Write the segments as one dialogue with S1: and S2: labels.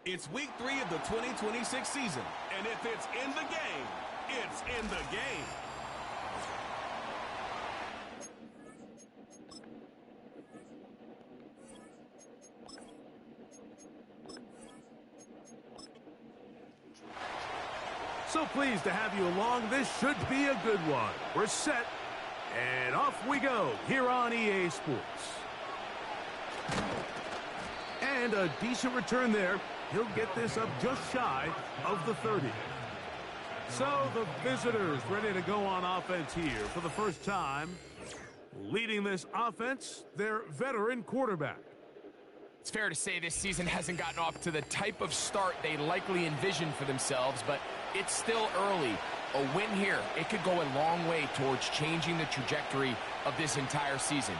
S1: It's week 3 of the 2026 season, and if it's in the game, it's in the game.
S2: So pleased to have you along. This should be a good one. We're set, and off we go here on EA Sports. And a decent return there. He'll get this up just shy of the 30. So the visitors ready to go on offense here for the first time. Leading this offense, their veteran quarterback.
S3: It's fair to say this season hasn't gotten off to the type of start they likely envisioned for themselves, but it's still early. A win here, it could go a long way towards changing the trajectory of this entire season.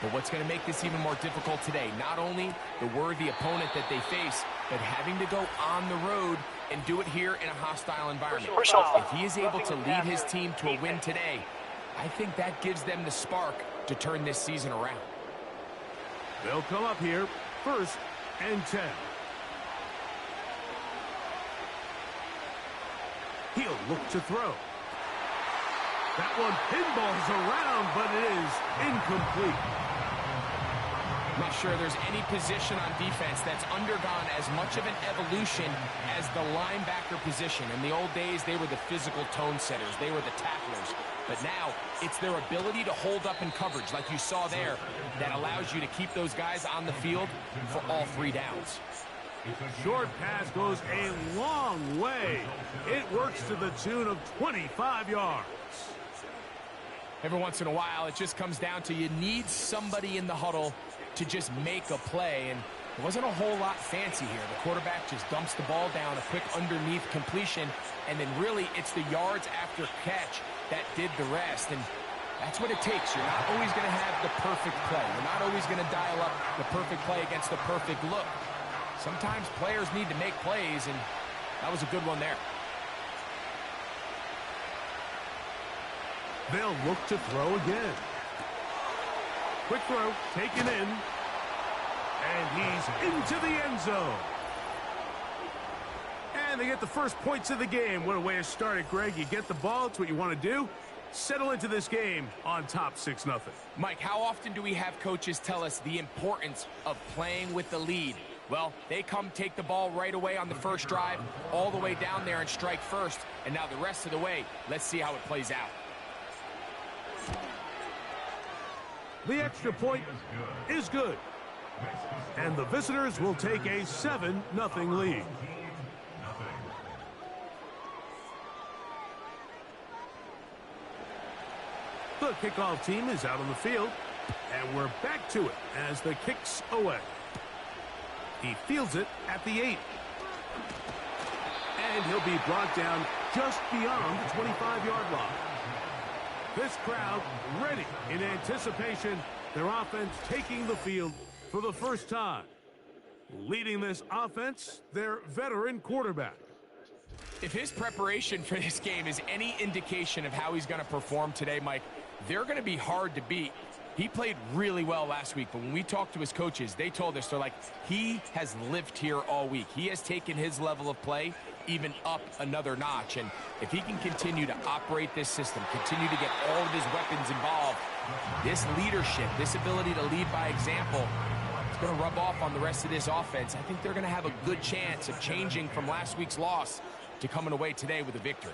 S3: But what's going to make this even more difficult today, not only the worthy opponent that they face, but having to go on the road and do it here in a hostile environment. If he is able to lead his team to a win today, I think that gives them the spark to turn this season around.
S2: They'll come up here, 1st and 10. He'll look to throw. That one pinballs around, but it is incomplete.
S3: I'm not sure there's any position on defense that's undergone as much of an evolution as the linebacker position. In the old days, they were the physical tone setters. They were the tacklers. But now, it's their ability to hold up in coverage, like you saw there, that allows you to keep those guys on the field for all 3 downs.
S2: Short pass goes a long way. It works to the tune of 25 yards.
S3: Every once in a while, it just comes down to you need somebody in the huddle to just make a play, and it wasn't a whole lot fancy here. The quarterback just dumps the ball down, a quick underneath completion, and then really it's the yards after catch that did the rest, and that's what it takes. You're not always going to have the perfect play. You're not always going to dial up the perfect play against the perfect look. Sometimes players need to make plays, and that was a good one there.
S2: They'll look to throw again. Quick throw, taken in, and he's into the end zone. And they get the first points of the game. What a way to start it, Greg. You get the ball, it's what you want to do. Settle into this game on top 6-0.
S3: Mike, how often do we have coaches tell us the importance of playing with the lead? Well, they come take the ball right away on the first drive, all the way down there and strike first. And now the rest of the way, let's see how it plays out.
S2: The extra point is good. And the visitors will take a 7-0 lead. The kickoff team is out on the field. And we're back to it as the kick's away. He fields it at the 8. And he'll be brought down just beyond the 25-yard line. This crowd ready in anticipation. Their offense taking the field for the first time. Leading this offense, their veteran quarterback.
S3: If his preparation for this game is any indication of how he's going to perform today, Mike, they're going to be hard to beat. He played really well last week, but when we talked to his coaches, they told us, they're like, he has lived here all week. He has taken his level of play even up another notch. And if he can continue to operate this system, continue to get all of his weapons involved, this leadership, this ability to lead by example, it's going to rub off on the rest of this offense. I think they're going to have a good chance of changing from last week's loss to coming away today with a victory.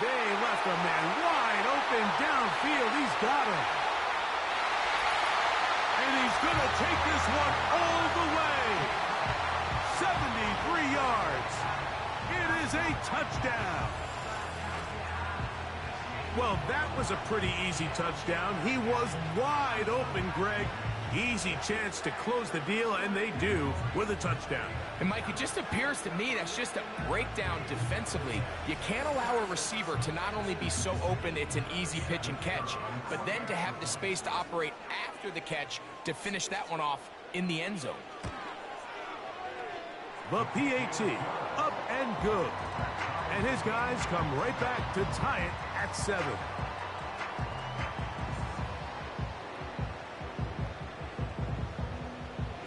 S2: They left a man wide open downfield. He's got him. And he's going to take this one all the way. 73 yards. It is a touchdown. Well, that was a pretty easy touchdown. He was wide open, Greg. Easy chance to close the deal, and they do with a touchdown.
S3: And, Mike, it just appears to me that's just a breakdown defensively. You can't allow a receiver to not only be so open it's an easy pitch and catch, but then to have the space to operate after the catch to finish that one off in the end zone.
S2: The PAT, up and good. And his guys come right back to tie it at 7.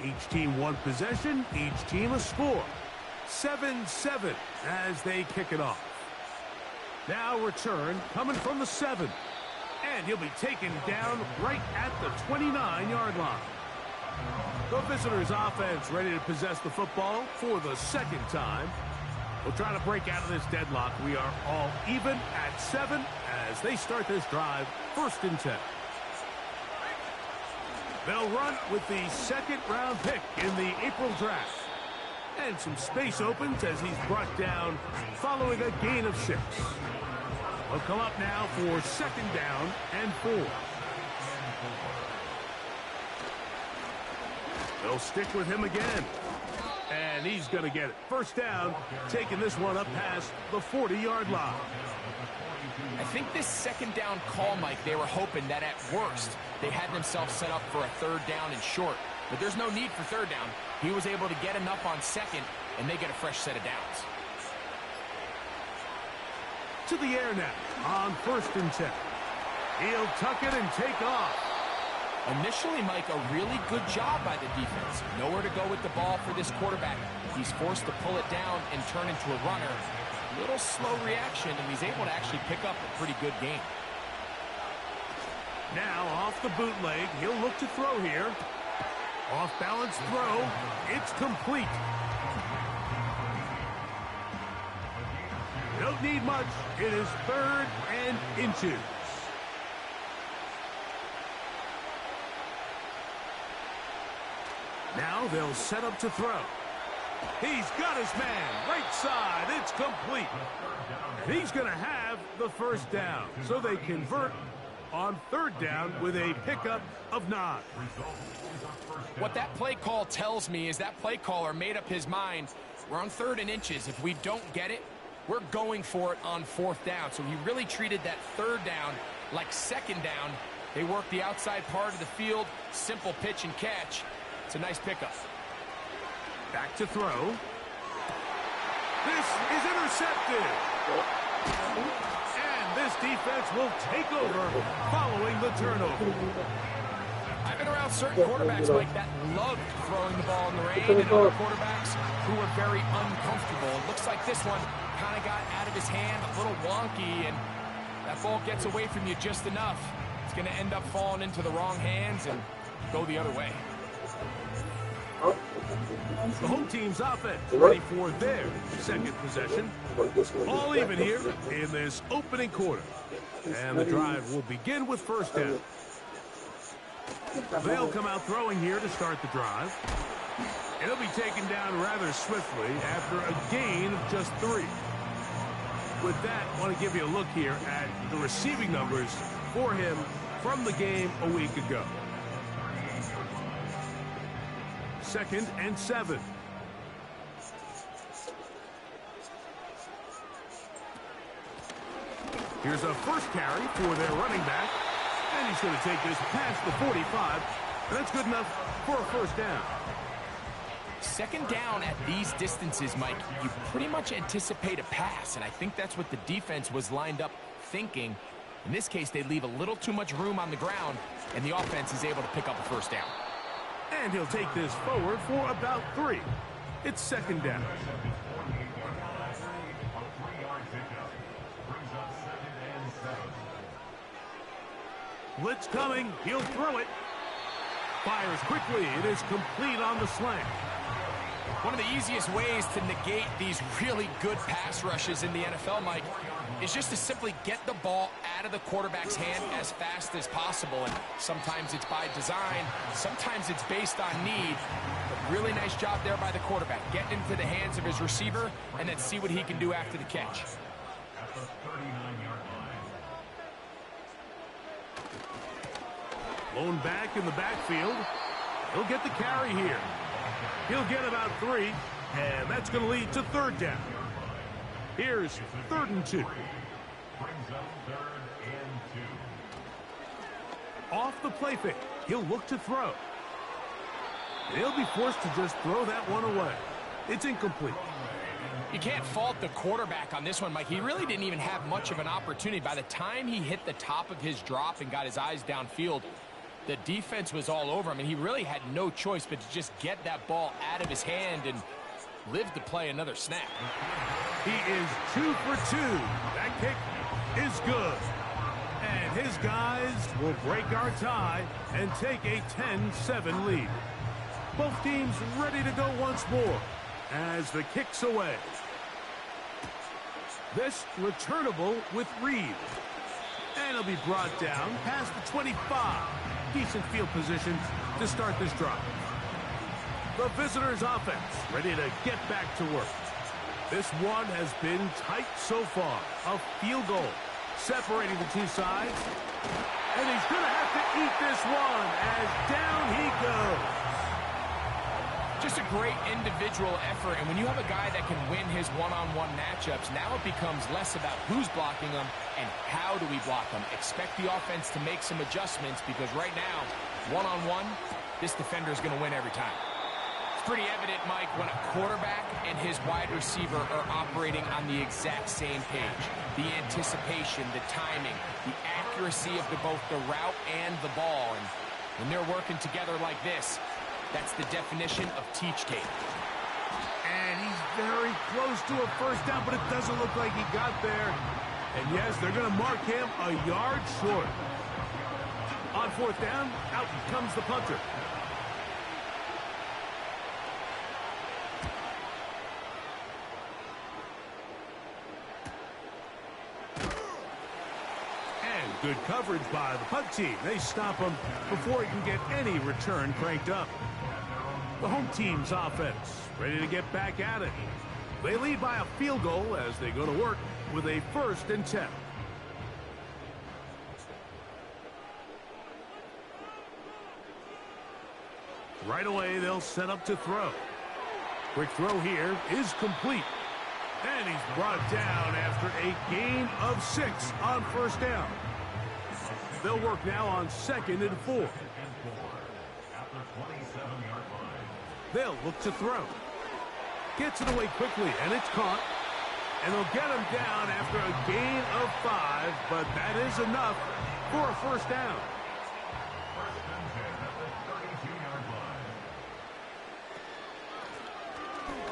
S2: Each team one possession, each team a score. 7-7 as they kick it off. Now return coming from the 7. And he'll be taken down right at the 29-yard line. The visitors' offense ready to possess the football for the second time. We'll try to break out of this deadlock. We are all even at 7 as they start this drive, 1st and 10. They'll run with the second-round pick in the April draft. And some space opens as he's brought down following a gain of 6. They'll come up now for 2nd down and 4. They'll stick with him again. And he's going to get it. 1st down, taking this one up past the 40-yard line.
S3: I think this 2nd down call, Mike, they were hoping that at worst they had themselves set up for a 3rd down and short. But there's no need for 3rd down. He was able to get enough on 2nd, and they get a fresh set of downs.
S2: To the air now on 1st and 10. He'll tuck it and take off.
S3: Initially, Mike, a really good job by the defense. Nowhere to go with the ball for this quarterback. He's forced to pull it down and turn into a runner. Little slow reaction, and he's able to actually pick up a pretty good game.
S2: Now off the bootleg, he'll look to throw here. Off-balance throw. It's complete. Don't need much. It is 3rd and inches. Now they'll set up to throw. He's got his man. Right side. It's complete. And he's going to have the 1st down. So they convert on 3rd down with a pickup of 9.
S3: What that play call tells me is that play caller made up his mind. We're on 3rd and inches. If we don't get it, we're going for it on 4th down. So he really treated that 3rd down like 2nd down. They work the outside part of the field. Simple pitch and catch. It's a nice pickup.
S2: Back to throw. This is intercepted. And this defense will take over following the turnover.
S3: I've been around certain quarterbacks, Mike, that loved throwing the ball in the rain, and other quarterbacks who were very uncomfortable. It looks like this one kind of got out of his hand, a little wonky, and that ball gets away from you just enough. It's going to end up falling into the wrong hands and go the other way.
S2: The home team's offense ready for their 2nd possession. All even here in this opening quarter. And the drive will begin with 1st down. They'll come out throwing here to start the drive. It'll be taken down rather swiftly after a gain of just 3. With that, I want to give you a look here at the receiving numbers for him from the game a week ago. 2nd and 7. Here's a 1st carry for their running back. And he's going to take this past the 45. And that's good enough for a 1st down.
S3: 2nd down at these distances, Mike, you pretty much anticipate a pass. And I think that's what the defense was lined up thinking. In this case, they leave a little too much room on the ground, and the offense is able to pick up a 1st down.
S2: And he'll take this forward for about 3. It's 2nd down. Blitz coming. He'll throw it. Fires quickly. It is complete on the slant.
S3: One of the easiest ways to negate these really good pass rushes in the NFL, Mike, is just to simply get the ball out of the quarterback's hand as fast as possible. And sometimes it's by design, sometimes it's based on need. But really nice job there by the quarterback. Get into the hands of his receiver and then see what he can do after the catch.
S2: Blown back in the backfield. He'll get the carry here. He'll get about 3, and that's going to lead to 3rd down. Here's 3rd and 2. Off the play fake, he'll look to throw. And he'll be forced to just throw that one away. It's incomplete.
S3: You can't fault the quarterback on this one, Mike. He really didn't even have much of an opportunity. By the time he hit the top of his drop and got his eyes downfield, The defense was all over him, and he really had no choice but to just get that ball out of his hand and live to play another snap.
S2: He is 2 for 2. That kick is good. And his guys will break our tie and take a 10-7 lead. Both teams ready to go once more as the kick's away. This returnable with Reed. And it'll be brought down past the 25. Decent field position to start this drive. The visitors' offense ready to get back to work. This one has been tight so far. A field goal separating the two sides. And he's going to have to eat this one as down he goes.
S3: Just a great individual effort, and when you have a guy that can win his one-on-one matchups, now it becomes less about who's blocking him and how do we block him. Expect the offense to make some adjustments because right now, one-on-one, this defender is going to win every time. It's pretty evident, Mike, when a quarterback and his wide receiver are operating on the exact same page. The anticipation, the timing, the accuracy of both the route and the ball. And when they're working together like this, that's the definition of teach tape.
S2: And he's very close to a first down, but it doesn't look like he got there. And yes, they're going to mark him a yard short. On fourth down, out comes the punter. And good coverage by the punt team. They stop him before he can get any return cranked up. The home team's offense ready to get back at it. They lead by a field goal as they go to work with a 1st and 10. Right away, they'll set up to throw. Quick throw here is complete. And he's brought down after a gain of 6 on first down. They'll work now on 2nd and 4. They'll look to throw. Gets it away quickly, and it's caught. And they'll get him down after a gain of 5, but that is enough for a first down.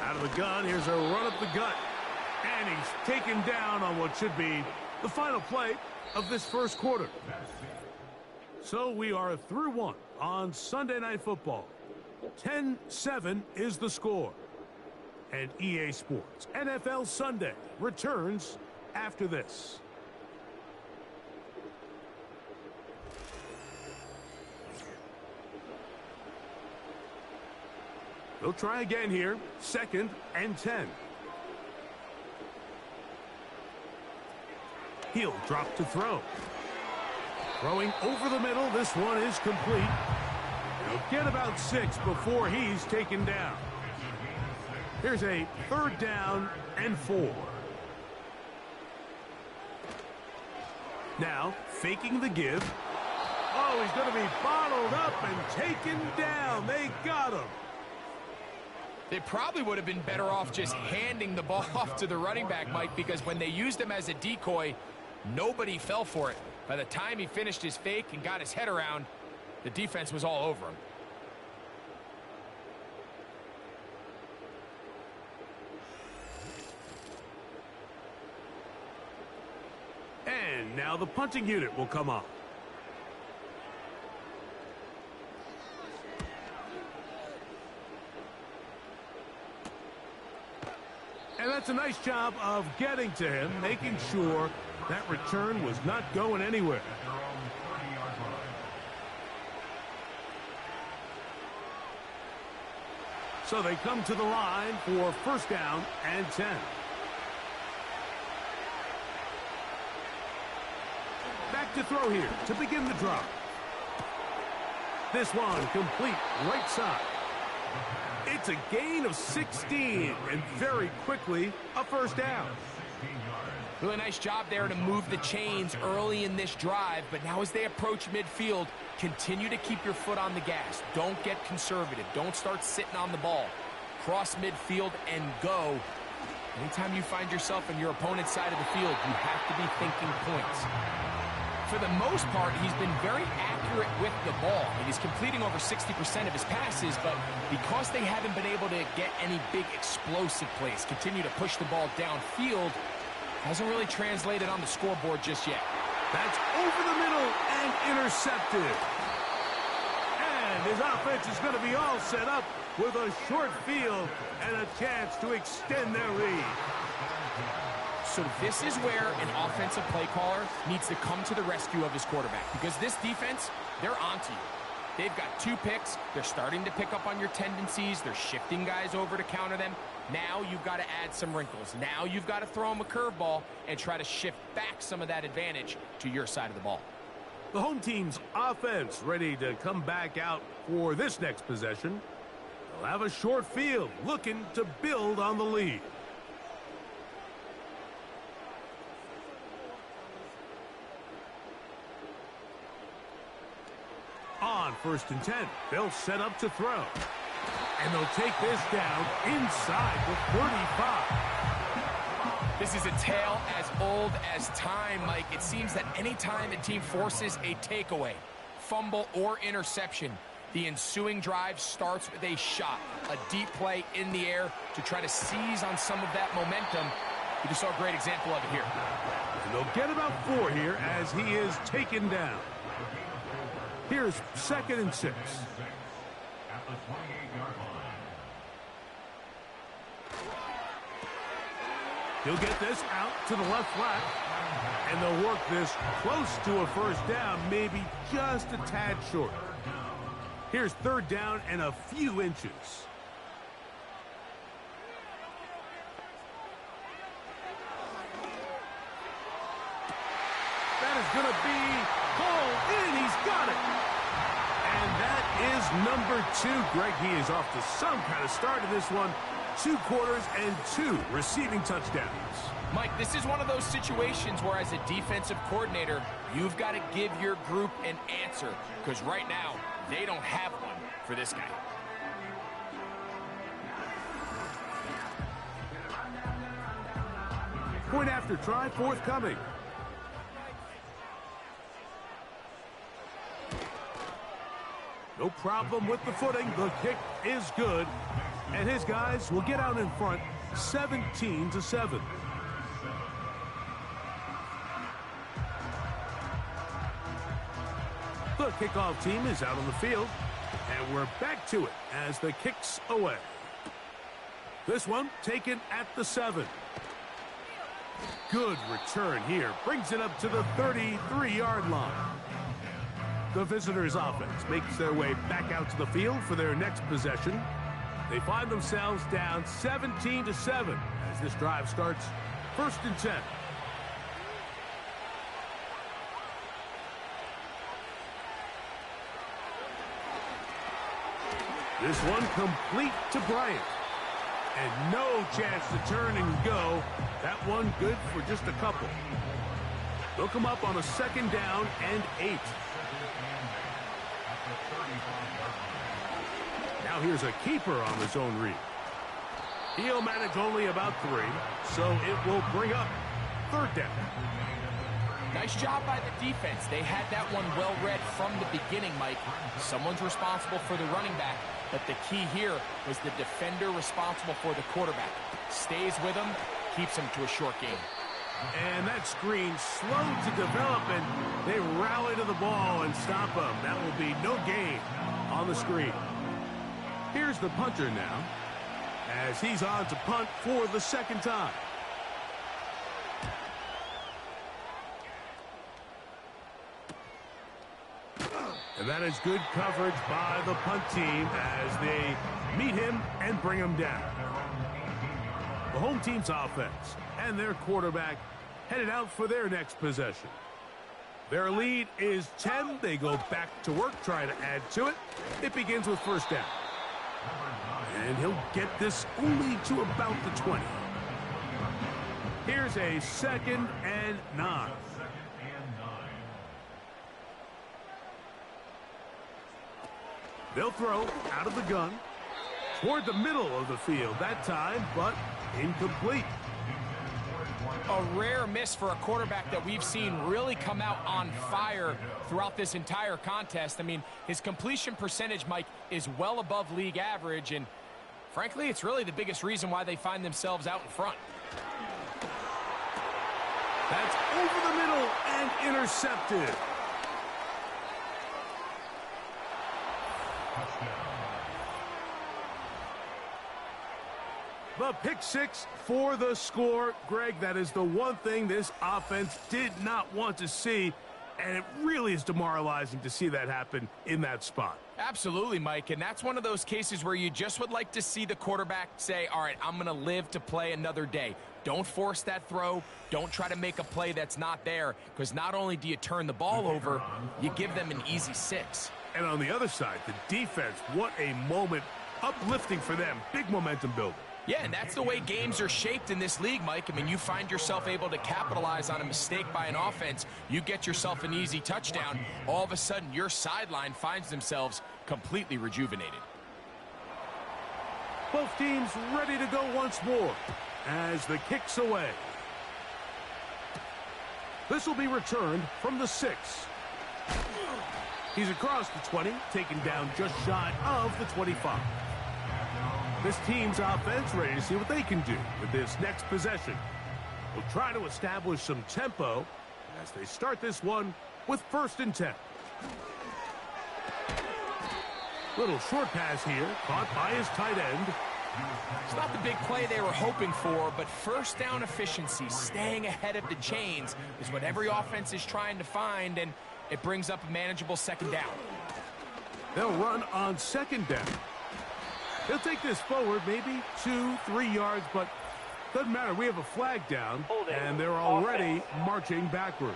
S2: Out of the gun, here's a run up the gut. And he's taken down on what should be the final play of this first quarter. So we are through one on Sunday Night Football. 10-7 is the score. And EA Sports NFL Sunday returns after this. They'll try again here. 2nd and 10. He'll drop to throw. Throwing over the middle. This one is complete. He'll get about 6 before he's taken down. Here's a 3rd down and 4. Now, faking the give. Oh, he's going to be bottled up and taken down. They got him.
S3: They probably would have been better off just handing the ball off to the running back, Mike, because when they used him as a decoy, nobody fell for it. By the time he finished his fake and got his head around, the defense was all over him.
S2: And now the punting unit will come up. And that's a nice job of getting to him, making sure that return was not going anywhere. So they come to the line for 1st down and 10. Back to throw here to begin the drive. This one complete right side. It's a gain of 16, and very quickly, a 1st down.
S3: Really nice job there to move the chains early in this drive, but now as they approach midfield, continue to keep your foot on the gas. Don't get conservative. Don't start sitting on the ball. Cross midfield and go. Anytime you find yourself on your opponent's side of the field, you have to be thinking points. For the most part, he's been very accurate with the ball. I mean, he's completing over 60% of his passes, but because they haven't been able to get any big explosive plays, continue to push the ball downfield, hasn't really translated on the scoreboard just yet.
S2: That's over the middle and intercepted. And his offense is going to be all set up with a short field and a chance to extend their lead.
S3: So this is where an offensive play caller needs to come to the rescue of his quarterback, because this defense, they're onto you. They've got 2 picks. They're starting to pick up on your tendencies. They're shifting guys over to counter them. Now you've got to add some wrinkles. Now you've got to throw them a curveball and try to shift back some of that advantage to your side of the ball.
S2: The home team's offense ready to come back out for this next possession. They'll have a short field looking to build on the lead. On 1st and 10, they'll set up to throw. And they'll take this down inside the 35.
S3: This is a tale as old as time, Mike. It seems that any time a team forces a takeaway, fumble, or interception, the ensuing drive starts with a shot, a deep play in the air to try to seize on some of that momentum. We just saw a great example of it here.
S2: And they'll get about 4 here as he is taken down. Here's 2nd and 6. He'll get this out to the left flat. And they'll work this close to a 1st down, maybe just a tad short. Here's 3rd down and a few inches. That is going to be pulled in. He's got it. And that is number 2. Greg, he is off to some kind of start in this one. 2 quarters and 2 receiving touchdowns.
S3: Mike, this is one of those situations where as a defensive coordinator, you've got to give your group an answer, because right now, they don't have one for this guy.
S2: Point after try forthcoming. No problem with the footing. The kick is good. And his guys will get out in front 17-7. The kickoff team is out on the field. And we're back to it as the kick's away. This one taken at the 7. Good return here. Brings it up to the 33-yard line. The visitors' offense makes their way back out to the field for their next possession. They find themselves down 17-7 as this drive starts 1st and 10. This one complete to Bryant. And no chance to turn and go. That one good for just a couple. They'll come up on a 2nd down and 8. Now here's a keeper on his own read. He'll manage only about 3, so it will bring up 3rd down.
S3: Nice job by the defense. They had that one well read from the beginning, Mike. Someone's responsible for the running back, but the key here was the defender responsible for the quarterback. Stays with him, keeps him to a short game.
S2: And that screen slow to develop, and they rally to the ball and stop him. That will be no gain on the screen. Here's the punter now, as he's on to punt for the 2nd time. And that is good coverage by the punt team as they meet him and bring him down. The home team's offense and their quarterback headed out for their next possession. Their lead is 10. They go back to work, try to add to it. It begins with 1st down. And he'll get this only to about the 20. Here's a 2nd and 9. They'll throw out of the gun toward the middle of the field that time, but incomplete.
S3: A rare miss for a quarterback that we've seen really come out on fire throughout this entire contest. I mean, his completion percentage, Mike, is well above league average, and frankly, it's really the biggest reason why they find themselves out in front.
S2: That's over the middle and intercepted. The pick six for the score. Greg, that is the one thing this offense did not want to see, and it really is demoralizing to see that happen in that spot.
S3: Absolutely, Mike, and that's one of those cases where you just would like to see the quarterback say, all right, I'm going to live to play another day. Don't force that throw. Don't try to make a play that's not there, because not only do you turn the ball over, you give them an easy 6.
S2: And on the other side, the defense, what a moment, uplifting for them, big momentum builder.
S3: Yeah, and that's the way games are shaped in this league, Mike. I mean, you find yourself able to capitalize on a mistake by an offense. You get yourself an easy touchdown. All of a sudden, your sideline finds themselves completely rejuvenated.
S2: Both teams ready to go once more as the kick's away. This will be returned from the 6. He's across the 20, taken down just shy of the 25. This team's offense ready to see what they can do with this next possession. We'll try to establish some tempo as they start this one with 1st and 10. Little short pass here, caught by his tight end.
S3: It's not the big play they were hoping for, but first down efficiency, staying ahead of the chains, is what every offense is trying to find, and it brings up a manageable 2nd down.
S2: They'll run on 2nd down. He'll take this forward, maybe 2-3 yards, but doesn't matter. We have a flag down, and they're already marching backward.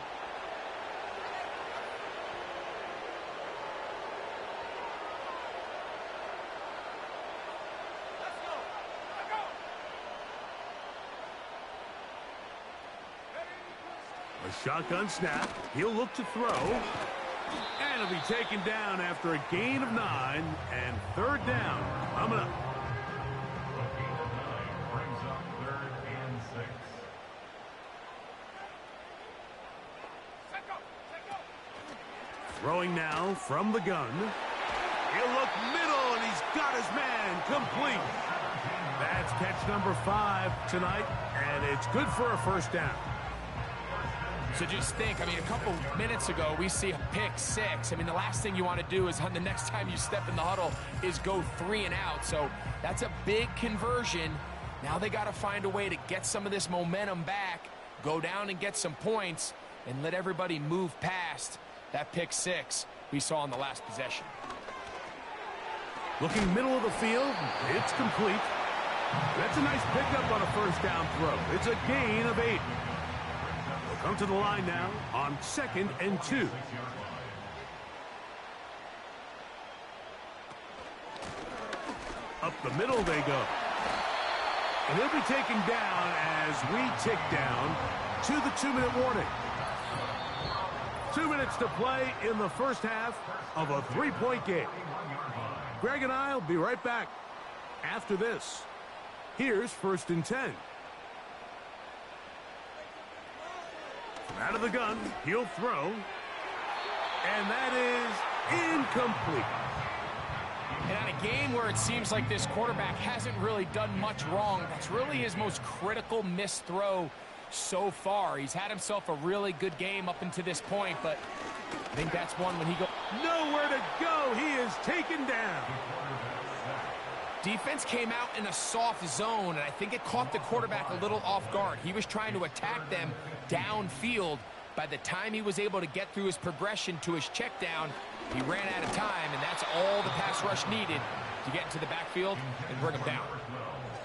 S2: A shotgun snap. He'll look to throw. And it'll be taken down after a gain of 9 and 3rd down. Coming up.
S4: Brings up 3rd and 6.
S2: Throwing now from the gun. He'll look middle, and he's got his man complete. That's catch number 5 tonight, and it's good for a 1st down.
S3: So just think, I mean, a couple minutes ago, we see a pick 6. I mean, the last thing you want to do is on the next time you step in the huddle is go 3 and out. So that's a big conversion. Now they got to find a way to get some of this momentum back, go down and get some points, and let everybody move past that pick 6 we saw in the last possession.
S2: Looking middle of the field, it's complete. That's a nice pickup on a 1st down throw. It's a gain of 8. Come to the line now on 2nd and 2. Up the middle they go. And he'll be taken down as we tick down to the 2-minute warning. 2 minutes to play in the 1st half of a 3-point game. Greg and I will be right back after this. Here's 1st and 10. Out of the gun, he'll throw, and that is incomplete.
S3: And on a game where it seems like this quarterback hasn't really done much wrong, that's really his most critical missed throw so far. He's had himself a really good game up until this point, but I think that's one when he goes.
S2: Nowhere to go. He is taken down.
S3: Defense came out in a soft zone, and I think it caught the quarterback a little off guard. He was trying to attack them downfield. By the time he was able to get through his progression to his check down, he ran out of time, and that's all the pass rush needed to get into the backfield and bring him down.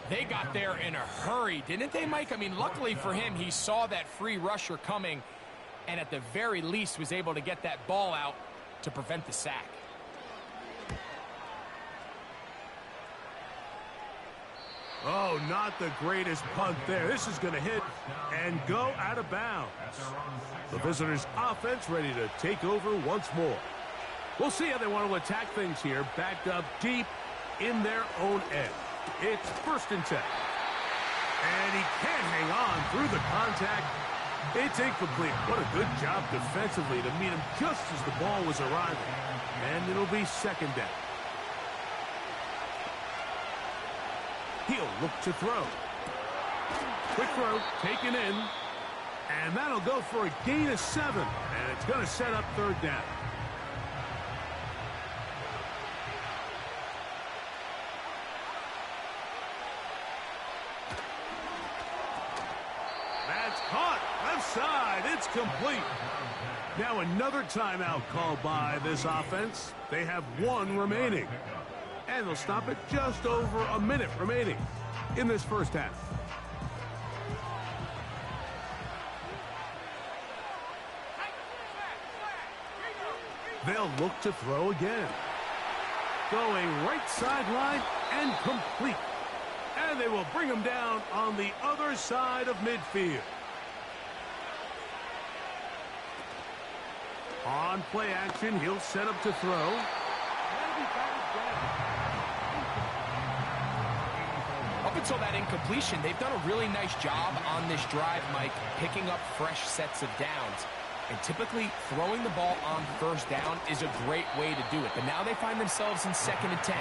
S3: They got there in a hurry, didn't they, Mike? I mean, luckily for him, he saw that free rusher coming, and at the very least was able to get that ball out to prevent the sack.
S2: Oh, not the greatest punt there. This is going to hit and go out of bounds. The visitors' offense ready to take over once more. We'll see how they want to attack things here, backed up deep in their own end. It's 1st and 10. And he can't hang on through the contact. It's incomplete. What a good job defensively to meet him just as the ball was arriving. And it'll be second down. He'll look to throw. Quick throw, taken in. And that'll go for a gain of 7. And it's going to set up third down. That's caught. Left side. It's complete. Now another timeout called by this offense. They have 1 remaining. And they'll stop it just over a minute remaining in this first half. They'll look to throw again. Going right sideline and complete. And they will bring him down on the other side of midfield. On play action, he'll set up to throw.
S3: Up until that incompletion, they've done a really nice job on this drive, Mike, picking up fresh sets of downs. And typically, throwing the ball on first down is a great way to do it. But now they find themselves in 2nd and 10.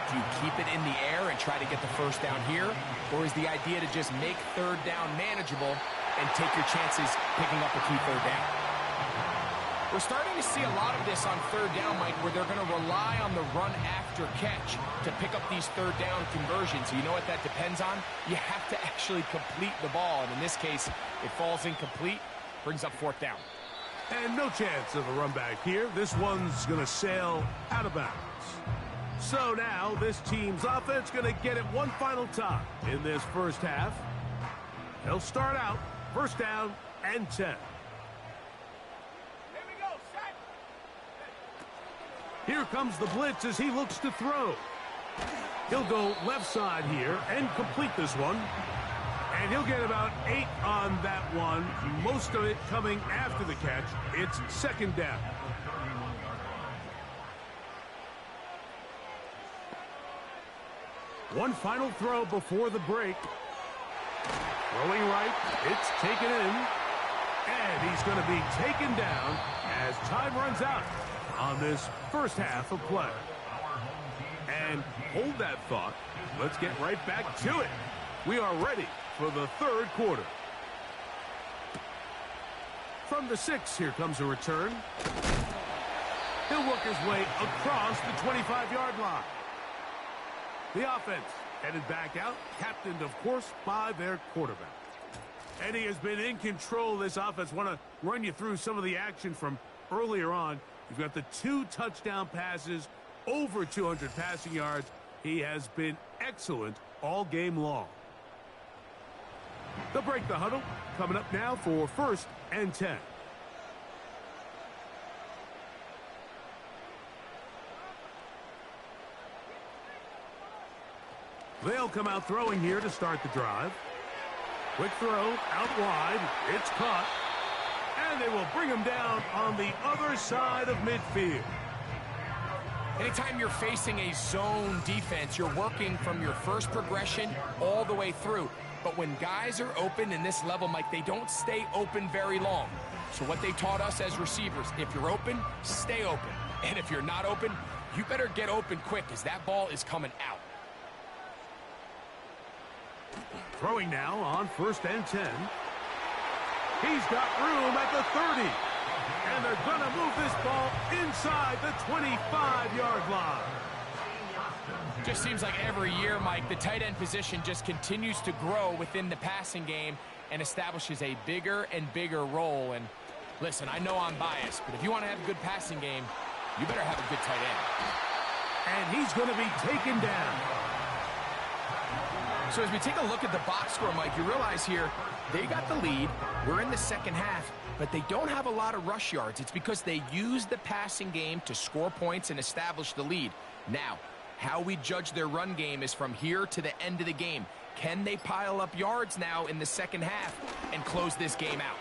S3: Do you keep it in the air and try to get the first down here? Or is the idea to just make third down manageable and take your chances picking up a key third down? We're starting to see a lot of this on third down, Mike, where they're going to rely on the run after catch to pick up these third down conversions. So you know what that depends on? You have to actually complete the ball. And in this case, it falls incomplete, brings up 4th down.
S2: And no chance of a run back here. This one's going to sail out of bounds. So now this team's offense going to get it one final time in this first half. They'll start out first down and 10. Here comes the blitz as he looks to throw. He'll go left side here and complete this one. And he'll get about 8 on that one, most of it coming after the catch. It's second down. One final throw before the break. Throwing right, it's taken in. And he's going to be taken down as time runs out on this first half of play. And hold that thought. Let's get right back to it. We are ready for the third quarter. From the 6, here comes a return. He'll work his way across the 25-yard line. The offense headed back out, captained, of course, by their quarterback. And he has been in control of this offense. Want to run you through some of the action from earlier on. You've got the 2 touchdown passes, over 200 passing yards. He has been excellent all game long. They'll break the huddle. Coming up now for first and 10. They'll come out throwing here to start the drive. Quick throw out wide. It's caught. And they will bring him down on the other side of midfield.
S3: Anytime you're facing a zone defense, you're working from your first progression all the way through. But when guys are open in this level, Mike, they don't stay open very long. So what they taught us as receivers, if you're open, stay open. And if you're not open, you better get open quick as that ball is coming out.
S2: Throwing now on first and 10. He's got room at the 30. And they're going to move this ball inside the 25-yard line.
S3: Just seems like every year, Mike, the tight end position just continues to grow within the passing game and establishes a bigger and bigger role. And listen, I know I'm biased, but if you want to have a good passing game, you better have a good tight end.
S2: And he's going to be taken down.
S3: So as we take a look at the box score, Mike, you realize here they got the lead. We're in the second half, but they don't have a lot of rush yards. It's because they use the passing game to score points and establish the lead. Now, how we judge their run game is from here to the end of the game. Can they pile up yards now in the second half and close this game out?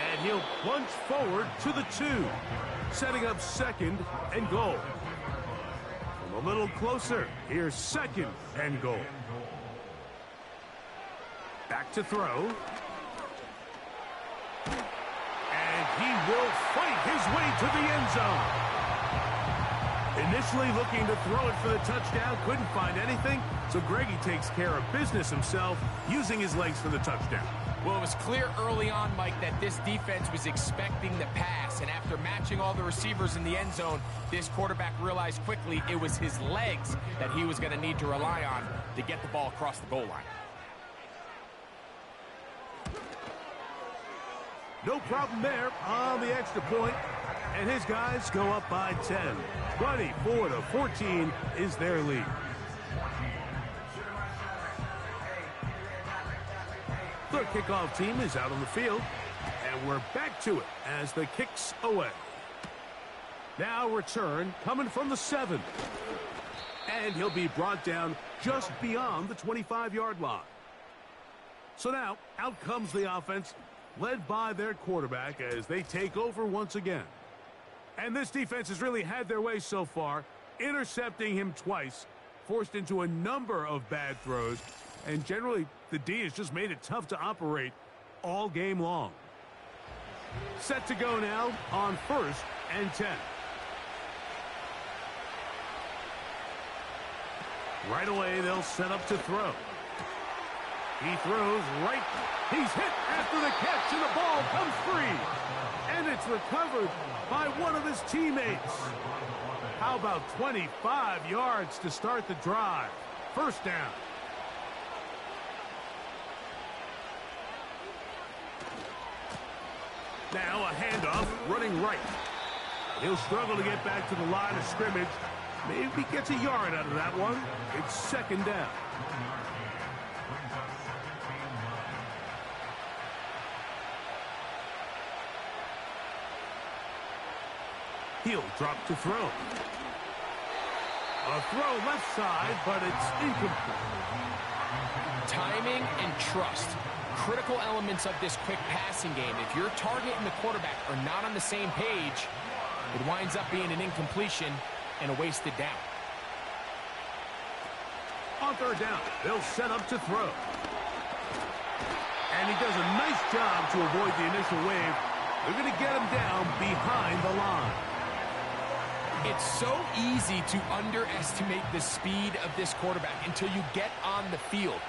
S2: And he'll plunge forward to the 2, setting up second and goal. From a little closer, here's second and goal. to throw. And he will fight his way to the end zone. Initially looking to throw it for the touchdown, couldn't find anything, so Greggy takes care of business himself, using his legs for the touchdown.
S3: Well, it was clear early on, Mike, that this defense was expecting the pass, and after matching all the receivers in the end zone, this quarterback realized quickly it was his legs that he was going to need to rely on to get the ball across the goal line.
S2: No problem there on the extra point, and his guys go up by 10. 24-14 is their lead. The kickoff team is out on the field, and we're back to it as the kick's away. Now return coming from the 7. And he'll be brought down just beyond the 25-yard line. So now, out comes the offense, led by their quarterback as they take over once again. And this defense has really had their way so far, intercepting him twice, forced into a number of bad throws, and generally the D has just made it tough to operate all game long. Set to go now on 1st and 10. Right away they'll set up to throw. He throws right. He's hit after the catch, and the ball comes free. And it's recovered by one of his teammates. How about 25 yards to start the drive? First down. Now a handoff running right. He'll struggle to get back to the line of scrimmage. Maybe gets a yard out of that one. It's second down. He'll drop to throw. A throw left side, but it's incomplete.
S3: Timing and trust. Critical elements of this quick passing game. If your target and the quarterback are not on the same page, it winds up being an incompletion and a wasted down.
S2: On third down, they'll set up to throw. And he does a nice job to avoid the initial wave. They're going to get him down behind the line.
S3: It's so easy to underestimate the speed of this quarterback until you get on the field.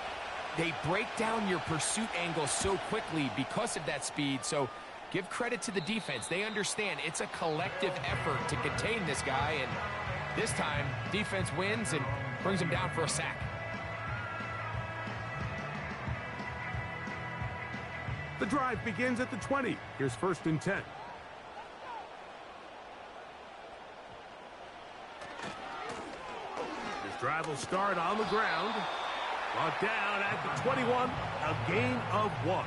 S3: They break down your pursuit angle so quickly because of that speed, so give credit to the defense. They understand it's a collective effort to contain this guy, and this time, defense wins and brings him down for a sack.
S2: The drive begins at the 20. Here's 1st and 10. This drive will start on the ground. Brought down at the 21, a gain of 1.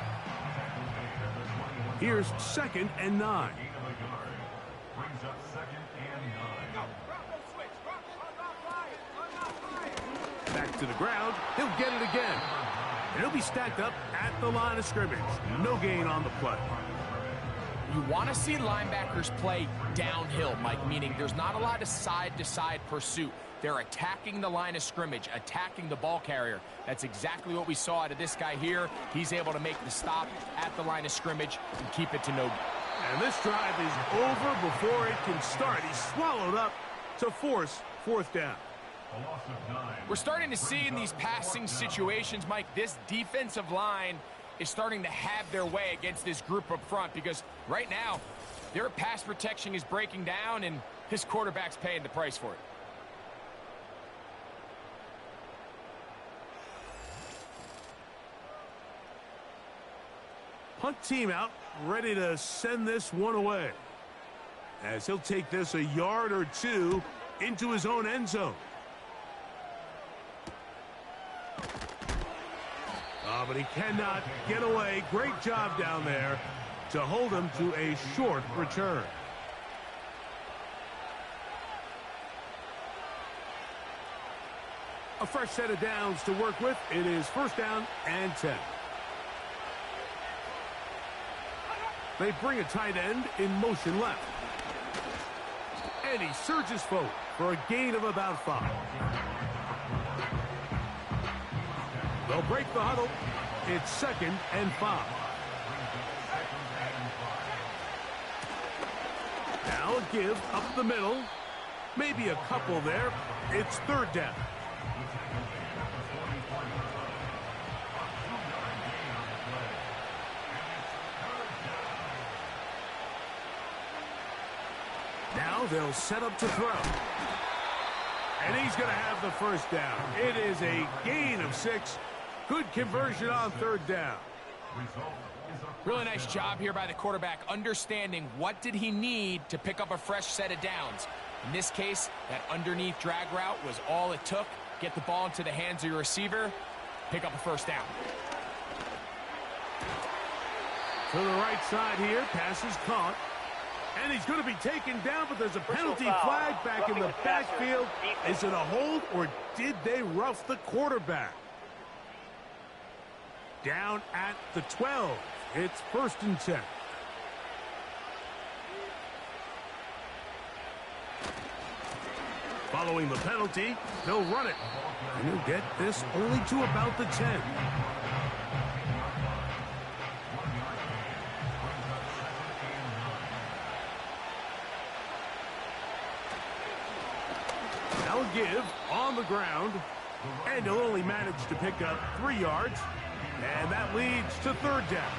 S2: Here's 2nd and 9.
S4: Brings up 2nd and 9.
S2: Back to the ground. He'll get it again. And he'll be stacked up at the line of scrimmage. No gain on the play.
S3: You want to see linebackers play downhill, Mike, meaning there's not a lot of side-to-side pursuit. They're attacking the line of scrimmage, attacking the ball carrier. That's exactly what we saw out of this guy here. He's able to make the stop at the line of scrimmage and keep it to no good.
S2: And this drive is over before it can start. He's swallowed up to force 4th down.
S4: A loss of 9.
S3: We're starting to see in these passing situations, Mike, this defensive line is starting to have their way against this group up front because right now their pass protection is breaking down and his quarterback's paying the price for it.
S2: Punt team out, ready to send this one away. As he'll take this a yard or 2 into his own end zone. Oh, but he cannot get away. Great job down there to hold him to a short return. A fresh set of downs to work with. It is 1st down and 10. They bring a tight end in motion left. And he surges forward for a gain of about 5. They'll break the huddle. it's 2nd and 5. Now a give up the middle. Maybe a couple there. It's 3rd down. Now they'll set up to throw. And he's going to have the 1st down. It is a gain of 6. Good conversion on 3rd down.
S3: Really nice job here by the quarterback, understanding what did he need to pick up a fresh set of downs. In this case, that underneath drag route was all it took. Get the ball into the hands of your receiver, pick up a 1st down.
S2: To the right side here, pass is caught. And he's going to be taken down, but there's a penalty flag back in the backfield. Is it a hold, or did they rough the quarterback? Down at the 12. It's 1st and 10. Following the penalty, they'll run it. And he'll get this only to about the 10. They'll give on the ground. And he'll only manage to pick up 3 yards. And that leads to 3rd down.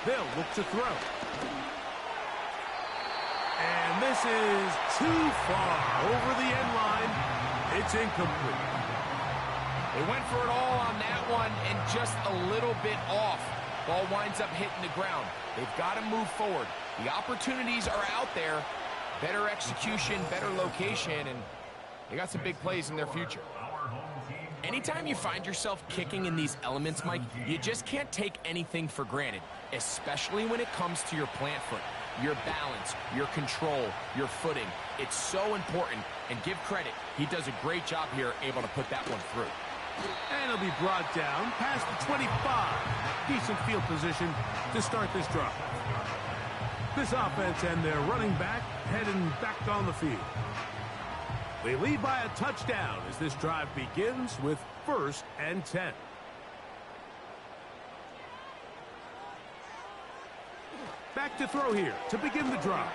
S2: They'll look to throw. And this is too far over the end line. It's incomplete.
S3: They went for it all on that one and just a little bit off. Ball winds up hitting the ground. They've got to move forward. The opportunities are out there. Better execution, better location, and they got some big plays in their future. Anytime you find yourself kicking in these elements, Mike, you just can't take anything for granted, especially when it comes to your plant foot, your balance, your control, your footing. It's so important, and give credit. He does a great job here, able to put that one through.
S2: And he'll be brought down past the 25. Decent field position to start this drive. This offense and their running back heading back on the field. They lead by a touchdown as this drive begins with 1st and 10. Back to throw here to begin the drive.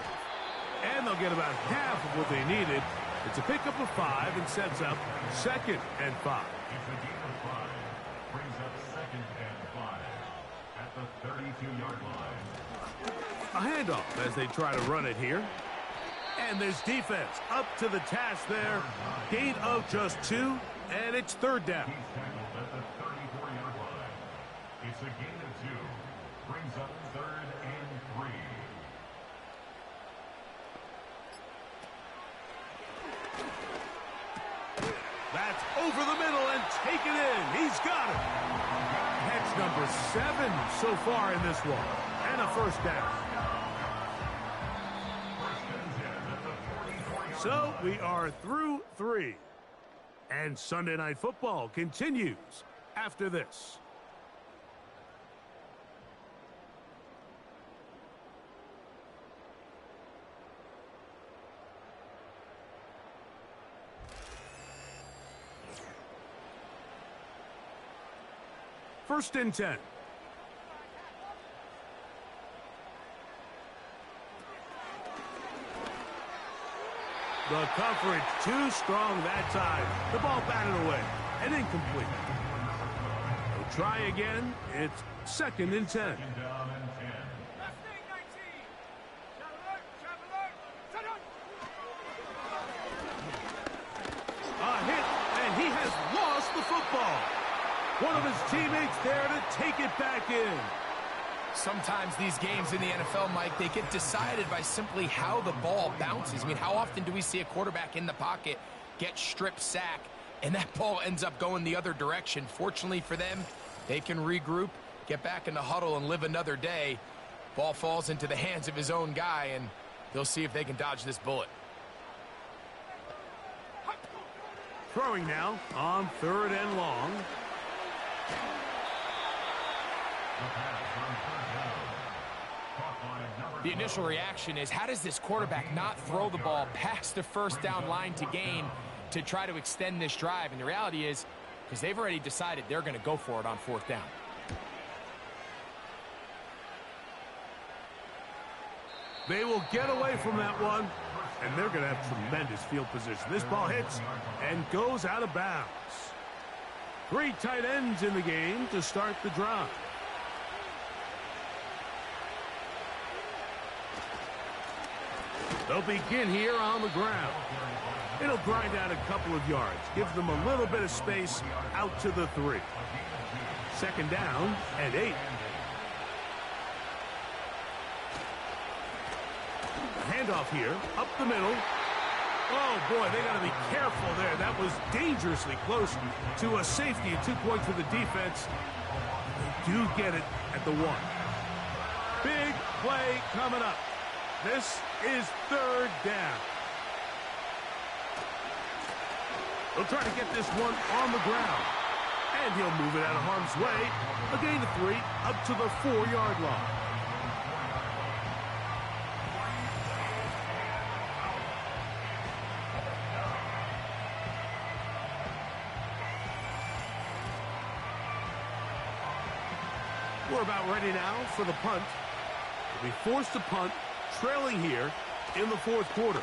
S2: And they'll get about half of what they needed. It's a pickup of 5 and sets up 2nd and 5.
S4: It's a gain of 5. Brings up 2nd and 5 at the 32-yard line.
S2: A handoff as they try to run it here. And there's defense up to the task there. Gain of just 2, and it's 3rd down.
S4: He's tackled at the 34-yard line. It's a gain of 2. Brings up 3rd and 3.
S2: That's over the middle and taken in. He's got it. Catch number 7 so far in this one. And a 1st down. So we are through 3. And Sunday Night Football continues after this. First and 10. The coverage too strong that time. The ball batted away and incomplete. They'll try again. It's 2nd and 10.
S4: Second down and 10.
S2: A hit, and he has lost the football. One of his teammates there to take it back in.
S3: Sometimes these games in the NFL, Mike, they get decided by simply how the ball bounces. I mean, how often do we see a quarterback in the pocket get strip sack, and that ball ends up going the other direction? Fortunately for them, they can regroup, get back in the huddle, and live another day. Ball falls into the hands of his own guy, and they'll see if they can dodge this bullet.
S2: Throwing now on 3rd and long.
S4: The pass on 3rd down. Caught
S3: The initial reaction is, how does this quarterback not throw the ball past the first down line to gain to try to extend this drive? And the reality is, because they've already decided they're going to go for it on fourth down.
S2: They will get away from that one, and they're going to have tremendous field position. This ball hits and goes out of bounds. 3 tight ends in the game to start the drive. They'll begin here on the ground. It'll grind out a couple of yards. Gives them a little bit of space out to the 3. Second down and 8. Handoff here, up the middle. Oh, boy, they got to be careful there. That was dangerously close to a safety and 2 points for the defense. They do get it at the 1. Big play coming up. This is third down. They'll try to get this one on the ground. And he'll move it out of harm's way. A gain of 3 up to the 4-yard line. We're about ready now for the punt. We'll be forced to punt, trailing here in the 4th quarter.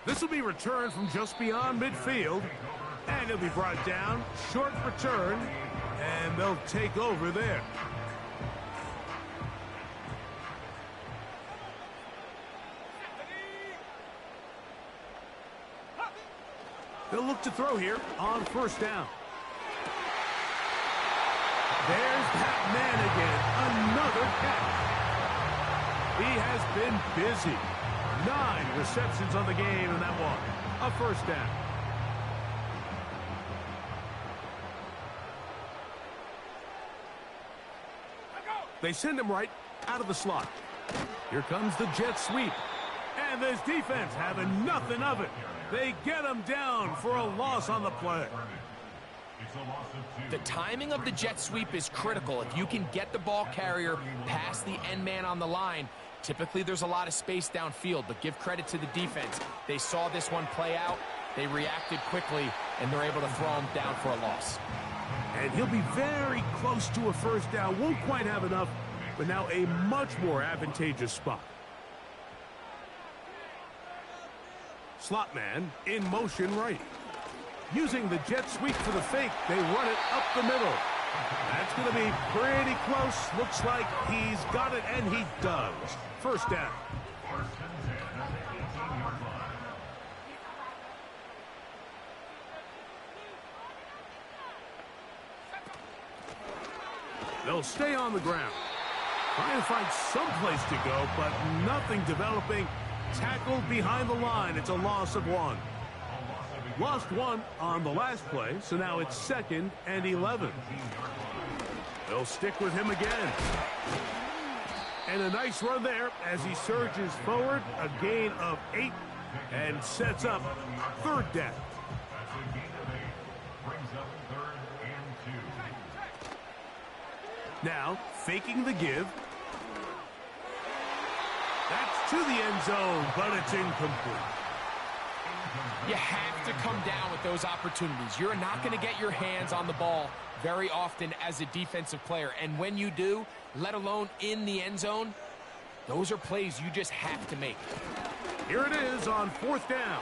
S2: This will be returned from just beyond midfield, and it'll be brought down, short return, and they'll take over there. They'll look to throw here on first down. There's that man again. Another catch. He has been busy. 9 receptions on the game in that one. A first down. They send him right out of the slot. Here comes the jet sweep. And this defense having nothing of it. They get him down for a loss on the play.
S3: The timing of the jet sweep is critical. If you can get the ball carrier past the end man on the line, typically there's a lot of space downfield, but give credit to the defense. They saw this one play out, they reacted quickly, and they're able to throw him down for a loss.
S2: And he'll be very close to a first down. Won't quite have enough, but now a much more advantageous spot. Slot man in motion right. Using the jet sweep for the fake, they run it up the middle. That's going to be pretty close. Looks like he's got it, and he does. First down. They'll stay on the ground. Trying to find some place to go, but nothing developing. Tackled behind the line. It's a loss of 1. Lost 1 on the last play, so now it's 2nd and 11. They'll stick with him again. And a nice run there as he surges forward. A gain of 8 and sets up third down. Now, faking the give. That's to the end zone, but it's incomplete.
S3: You have to come down with those opportunities. You're not going to get your hands on the ball very often as a defensive player. And when you do, let alone in the end zone, those are plays you just have to make.
S2: Here it is on fourth down.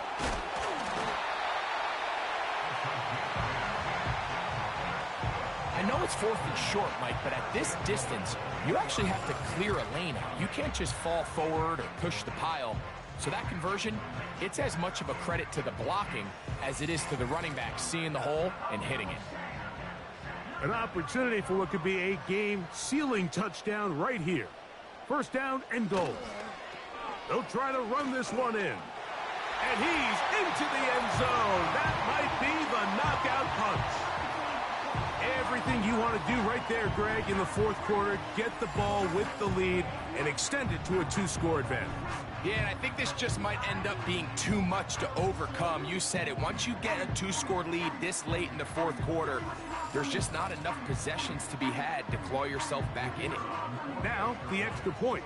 S3: I know it's 4th and short, Mike, but at this distance, you actually have to clear a lane out. You can't just fall forward or push the pile. So that conversion, it's as much of a credit to the blocking as it is to the running back seeing the hole and hitting it.
S2: An opportunity for what could be a game-sealing touchdown right here. First down and goal. They'll try to run this one in. And he's into the end zone. That might be the knockout punch. Everything you want to do right there, Greg, in the fourth quarter. Get the ball with the lead and extend it to a 2-score advantage.
S3: Yeah, and I think this just might end up being too much to overcome. You said it. Once you get a 2-score lead this late in the fourth quarter, there's just not enough possessions to be had to claw yourself back in it.
S2: Now, the extra point.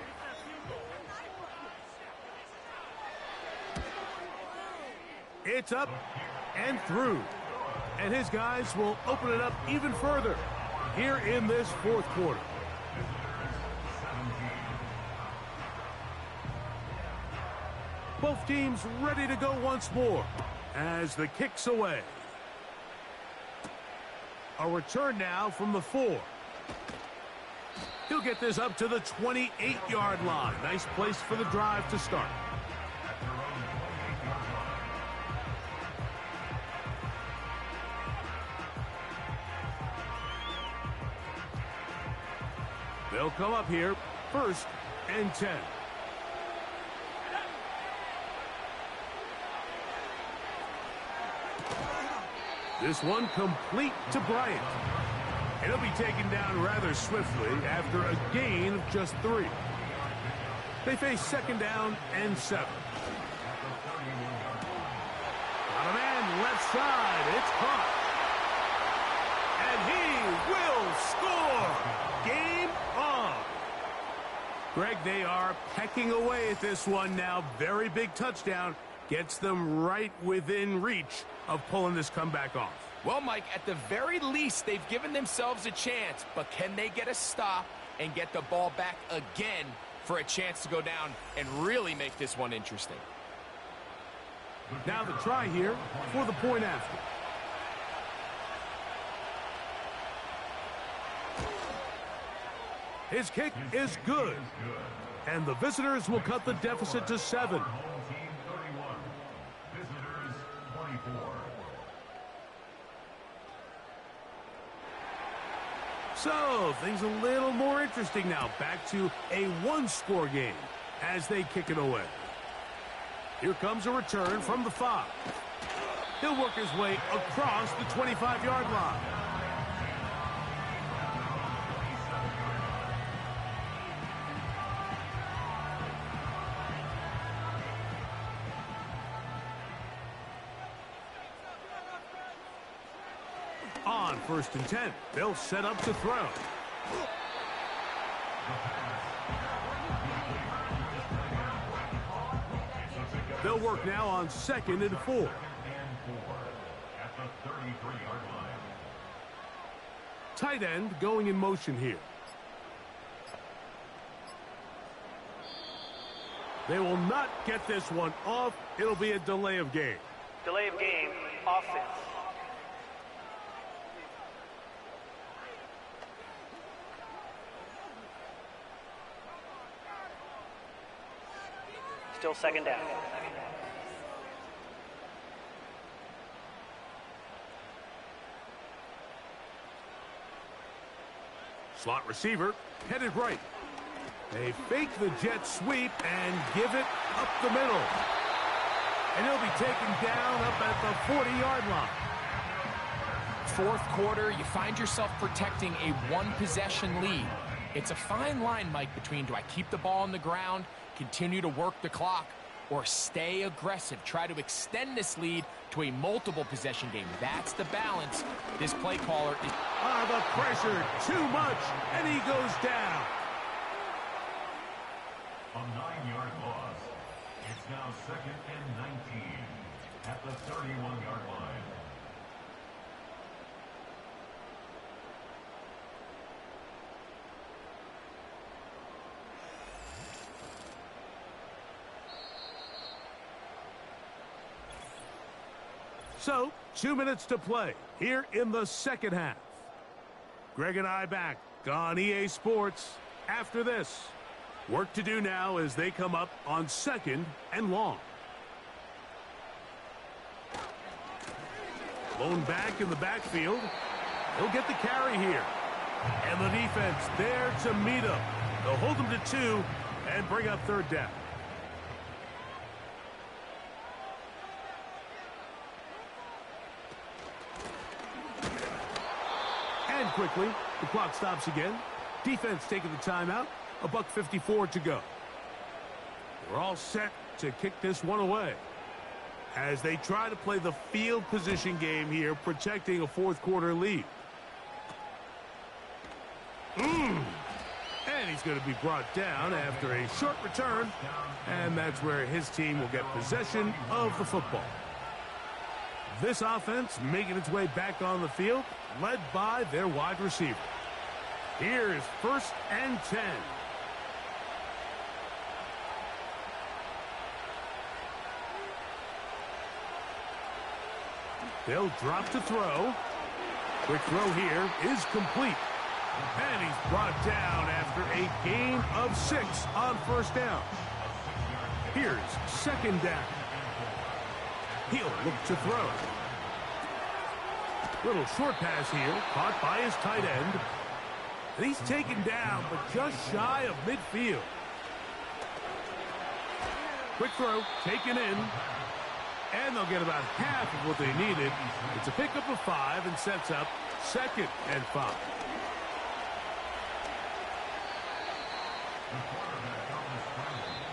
S2: It's up and through. And his guys will open it up even further here in this fourth quarter. Both teams ready to go once more as the kick's away. A return now from the 4. He'll get this up to the 28-yard line. Nice place for the drive to start. They'll come up here, 1st and 10. This one complete to Bryant. And he'll be taken down rather swiftly after a gain of just 3. They face 2nd down and 7. Got a man left side. It's caught. And he will score. Game on. Greg, they are pecking away at this one now. Very big touchdown. Gets them right within reach of pulling this comeback off.
S3: Well, Mike, at the very least, they've given themselves a chance, but can they get a stop and get the ball back again for a chance to go down and really make this one interesting?
S2: Now the try here for the point after. His kick is good. And the visitors will cut the deficit to 7. So, things a little more interesting now. Back to a 1-score game as they kick it away. Here comes a return from the 5. He'll work his way across the 25-yard line. On 1st and 10, they'll set up to throw. They'll work now on 2nd and 4.
S4: At the 33-yard line.
S2: Tight end going in motion here. They will not get this one off. It'll be a delay of game.
S5: Delay of game, offense. Still 2nd down.
S2: Slot receiver headed right. They fake the jet sweep and give it up the middle. And he'll be taken down up at the 40-yard line.
S3: Fourth quarter, you find yourself protecting a 1-possession lead. It's a fine line, Mike, between do I keep the ball on the ground, continue to work the clock, or stay aggressive, try to extend this lead to a multiple possession game. That's the balance this play caller is.
S2: The pressure, too much, and he goes down.
S4: A 9-yard loss. It's now 2nd and 19 at the 31-yard line.
S2: So, 2 minutes to play here in the second half. Greg and I back on EA Sports after this. Work to do now as they come up on 2nd and long. Lone back in the backfield. He'll get the carry here. And the defense there to meet him. They'll hold him to 2 and bring up 3rd down. And quickly, the clock stops again. Defense taking the timeout. $1:54 to go. We're all set to kick this one away as they try to play the field position game here, protecting a fourth quarter lead. And he's going to be brought down after a short return, and that's where his team will get possession of the football. This offense making its way back on the field, led by their wide receiver. Here is 1st and 10. They'll drop to throw. Quick throw here is complete. And he's brought down after a gain of 6 on 1st down. Here's 2nd down. He'll look to throw. Little short pass here, caught by his tight end. And he's taken down, but just shy of midfield. Quick throw, taken in. And they'll get about half of what they needed. It's a pickup of 5 and sets up 2nd and 5.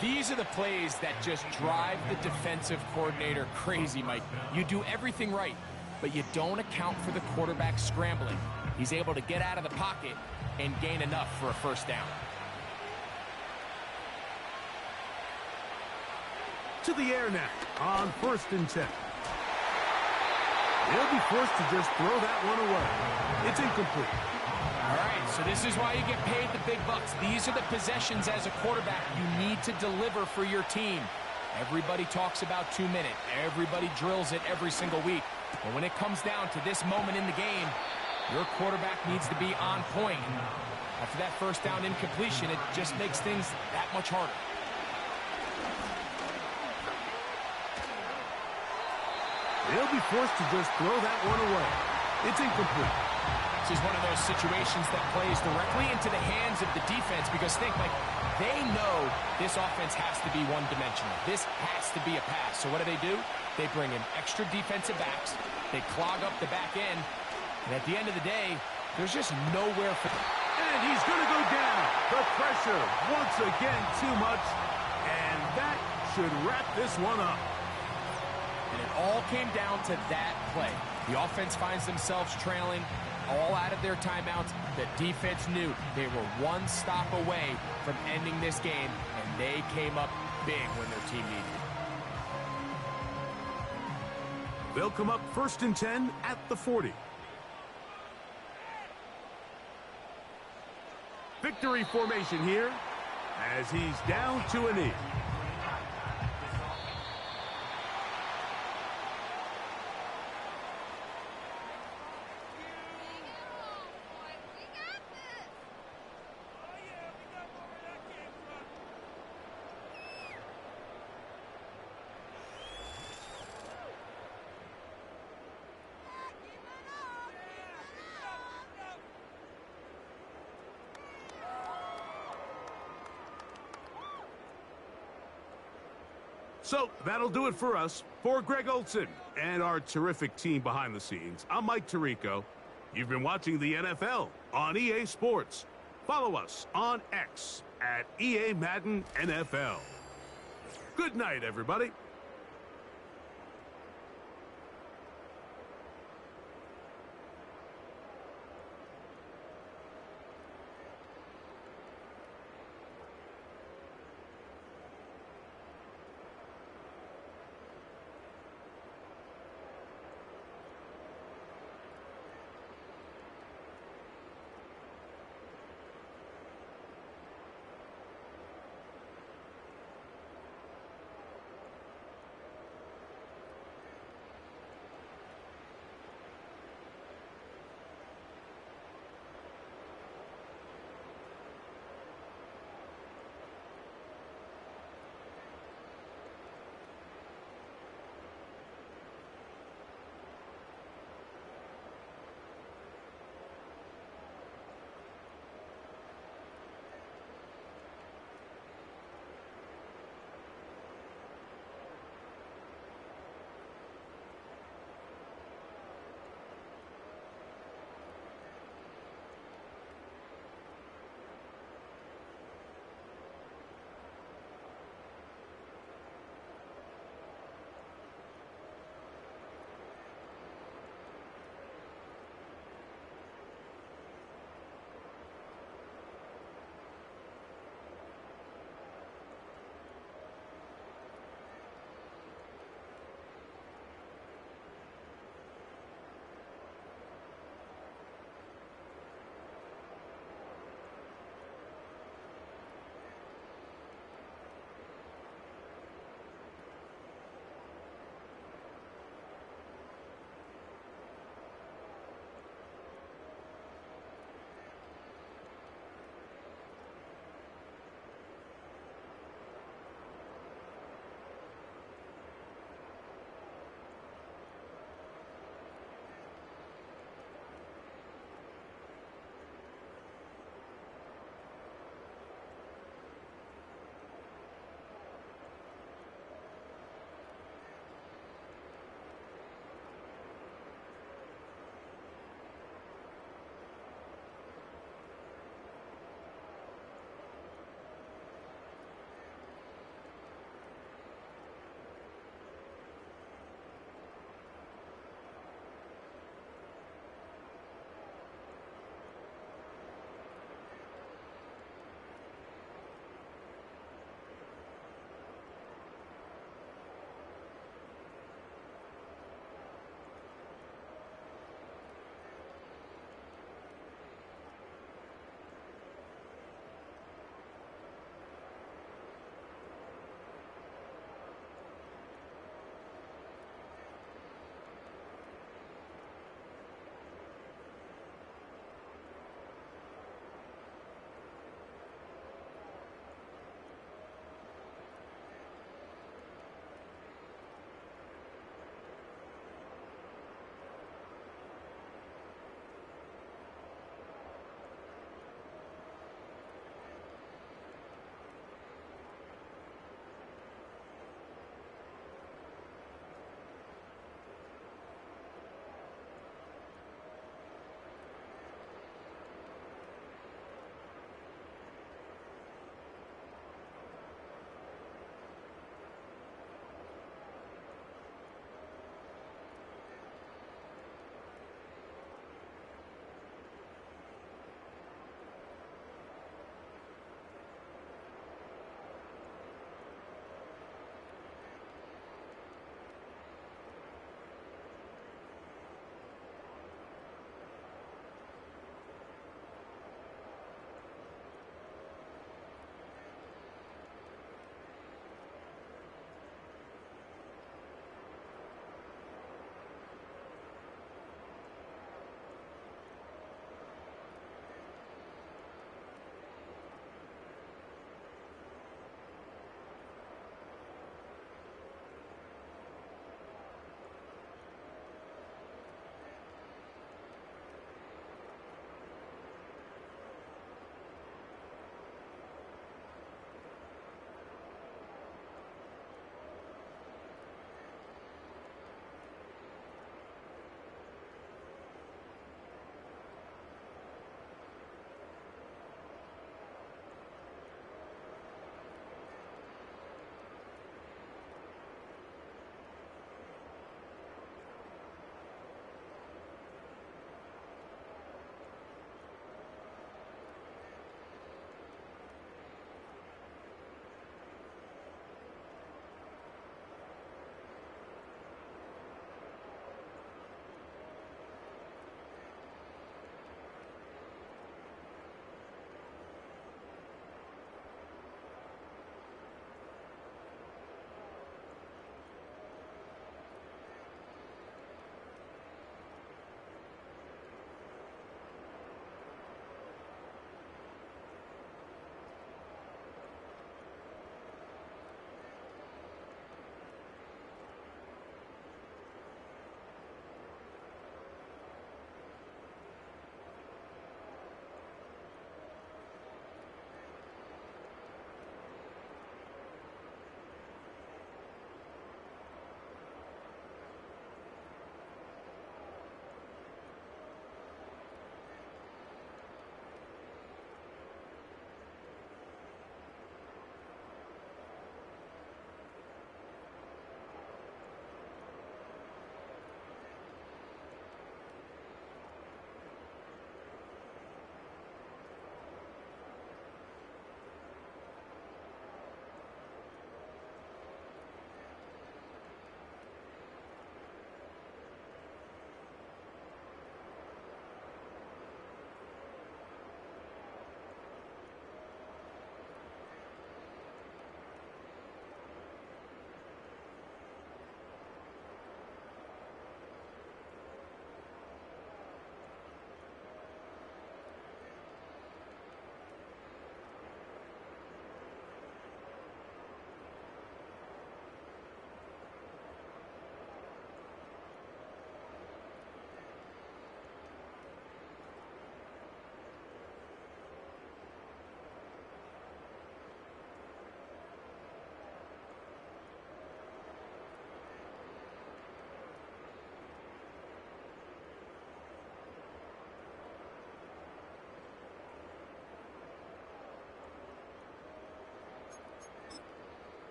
S3: These are the plays that just drive the defensive coordinator crazy, Mike. You do everything right, but you don't account for the quarterback scrambling. He's able to get out of the pocket and gain enough for a 1st down.
S2: To the air now on 1st and 10. They'll be forced to just throw that one away. It's incomplete.
S3: All right, so this is why you get paid the big bucks. These are the possessions as a quarterback you need to deliver for your team. Everybody talks about 2 minutes. Everybody drills it every single week. But when it comes down to this moment in the game, your quarterback needs to be on point. And after that 1st down incompletion, it just makes things that much harder.
S2: They'll be forced to just throw that one away. It's incomplete.
S3: This is one of those situations that plays directly into the hands of the defense because think, like, they know this offense has to be one-dimensional. This has to be a pass. So what do? They bring in extra defensive backs. They clog up the back end. And at the end of the day, there's just nowhere for them.
S2: And he's going to go down. The pressure once again too much. And that should wrap this one up.
S3: And it all came down to that play. The offense finds themselves trailing, all out of their timeouts. The defense knew they were one stop away from ending this game, and they came up big when their team needed it.
S2: They'll come up 1st and 10 at the 40. Victory formation here as he's down to a knee. So that'll do it for us. For Greg Olson and our terrific team behind the scenes, I'm Mike Tirico. You've been watching the NFL on EA Sports. Follow us on X at EA Madden NFL. Good night, everybody.